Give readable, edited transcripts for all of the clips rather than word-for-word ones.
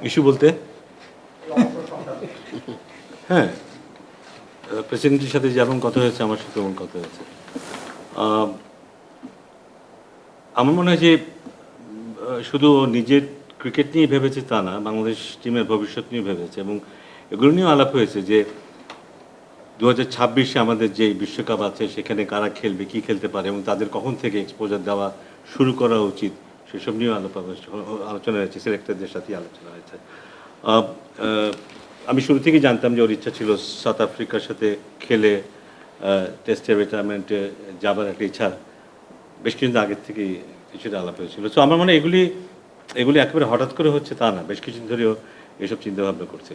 Issue বলতে হ্যাঁ, প্রেসিডেন্টের সাথে যেমন কথা হয়েছে আমার সাথে তেমন কথা হয়েছে। আমার মনে হয় যে শুধু নিজের ক্রিকেট নিয়ে ভেবেছে তা না, বাংলাদেশ টিমের ভবিষ্যৎ নিয়ে ভেবেছে এবং এগুলো নিয়েও আলাপ হয়েছে যে 2026-এ আমাদের যে বিশ্বকাপ আছে সেখানে কারা খেলবে, কী খেলতে পারে এবং তাদের কখন থেকে এক্সপোজার দেওয়া শুরু করা উচিত সেসব নিয়েও আলোচনা হয়েছে, সিলেক্টরদের সাথেই আলোচনা হয়েছে। আমি শুরু থেকেই জানতাম যে ওর ইচ্ছা ছিল সাউথ আফ্রিকার সাথে খেলে টেস্টে রিটায়ারমেন্টে যাবার একটা ইচ্ছা বেশ কিছুদিন আগের থেকেই কিছুটা আলাপ হয়েছিল। সো আমার মনে হয় এগুলি একেবারে হঠাৎ করে হচ্ছে তা না, বেশ কিছুদিন ধরেও এসব চিন্তাভাবনা করছে।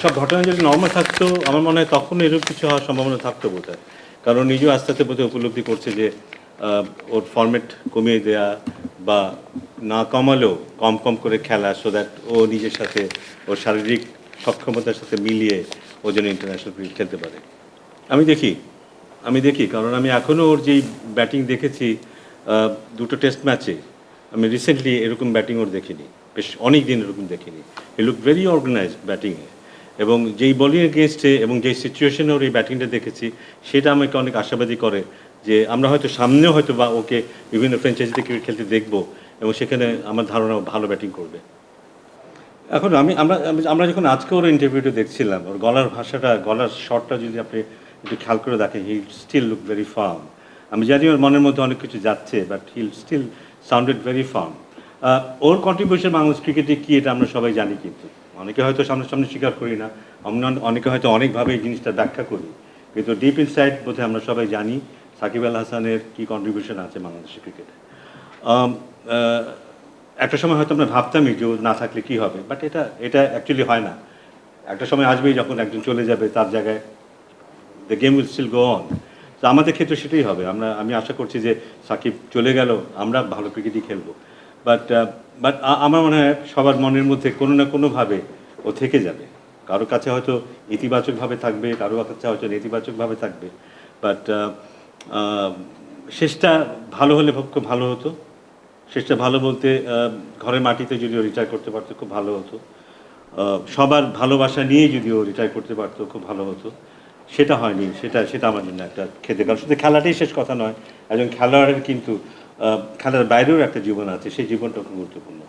সব ঘটনা যদি নর্মাল থাকতো আমার মনে হয় তখন এরকম কিছু হওয়ার সম্ভাবনা থাকতো বোধহয়, কারণ নিজেও আস্তে আস্তে বোধহয় উপলব্ধি করছে যে ওর ফরম্যাট কমিয়ে দেয়া বা না কমালেও কম কম করে খেলা, সো দ্যাট ও নিজের সাথে ওর শারীরিক সক্ষমতার সাথে মিলিয়ে ও যেন ইন্টারন্যাশনাল ক্রিকেট খেলতে পারে। আমি দেখি কারণ আমি এখনও ওর যেই ব্যাটিং দেখেছি দুটো টেস্ট ম্যাচে, আমি রিসেন্টলি এরকম ব্যাটিং ওর দেখিনি, বেশ অনেক দিন এরকম দেখিনি। হি লুক ভেরি অর্গানাইজড ব্যাটিংয়ে, এবং যেই বোলিং এগেনস্টে এবং যেই সিচুয়েশনে ওর এই ব্যাটিংটা দেখেছি সেটা আমাকে অনেক আশাবাদী করে যে আমরা হয়তো সামনেও হয়তো বা ওকে বিভিন্ন ফ্র্যাঞ্চাইজিতে ক্রিকেট খেলতে দেখবো এবং সেখানে আমার ধারণা ভালো ব্যাটিং করবে। এখন আমরা যখন আজকে ওর ইন্টারভিউটা দেখছিলাম, ওর গলার ভাষাটা, গলার শটটা যদি আপনি একটু খেয়াল করে দেখেন, he still look very firm. আমি জানি ওর মনের মধ্যে অনেক কিছু যাচ্ছে, but he still sounded very firm. ওর কন্ট্রিবিউশন বাংলাদেশ ক্রিকেটে কী এটা আমরা সবাই জানি, কিন্তু অনেকে হয়তো সামনে স্বীকার করি না, অনেকে হয়তো অনেকভাবে এই জিনিসটা ব্যাখ্যা করি, কিন্তু ডিপ ইনসাইড বোধহয় আমরা সবাই জানি সাকিব আল হাসানের কী কন্ট্রিবিউশন আছে বাংলাদেশের ক্রিকেটে। একটা সময় হয়তো আমরা ভাবতামই যে না থাকলে কী হবে, বাট এটা অ্যাকচুয়ালি হয় না। একটা সময় আসবেই যখন একজন চলে যাবে, তার জায়গায় the game will still go on. তো আমাদের ক্ষেত্রে সেটাই হবে। আমি আশা করছি যে সাকিব চলে গেল, আমরা ভালো ক্রিকেটই খেলবো, বাট বাট আমার মনে হয় সবার মনের মধ্যে কোনো না কোনোভাবে ও থেকে যাবে। কারো কাছে হয়তো ইতিবাচকভাবে থাকবে, কারো কাছে হয়তো নেতিবাচকভাবে থাকবে, বাট শেষটা ভালো হলে খুব ভালো হতো। শেষটা ভালো বলতে ঘরের মাটিতে যদি ও রিটায়ার করতে পারতো খুব ভালো হতো। সবার ভালোবাসা নিয়ে যদি ও রিটায়ার করতে পারতো খুব ভালো হতো। সেটা হয়নি, সেটা আমার জন্য একটা খেদে। কারণ শুধু খেলাটাই শেষ কথা নয়, একজন খেলোয়াড়ের কিন্তু খেলার বাইরেও একটা জীবন আছে, সেই জীবনটা খুব গুরুত্বপূর্ণ।